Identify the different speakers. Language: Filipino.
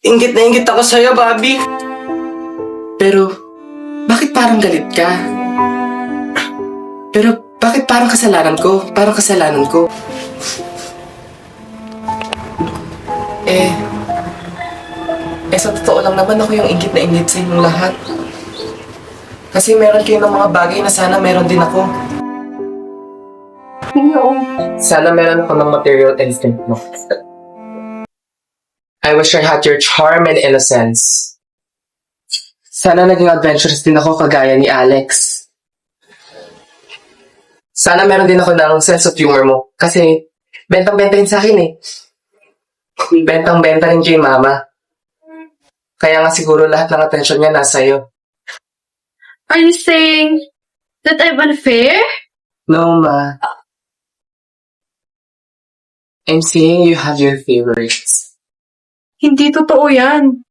Speaker 1: Inggit na inggit ako sa'yo, Bobby. Pero, bakit parang galit ka? Pero, bakit parang kasalanan ko? Parang kasalanan ko. Eh, sa totoo lang naman ako yung inggit na inggit sa inyong lahat. Kasi meron kayo ng mga bagay na sana meron din ako. Sana meron ako ng material instinct mo. I wish I had your charm and innocence. Sana naging adventurous din ako kagaya ni Alex. Sana meron din ako ng sense of humor mo. Kasi, bentang-benta rin sa akin eh. Bentang-benta rin kay Mama. Kaya nga siguro lahat ng atensyon niya nasa iyo.
Speaker 2: Are you saying that I'm unfair?
Speaker 1: No, Ma. I'm saying you have your favorites.
Speaker 2: Hindi totoo yan.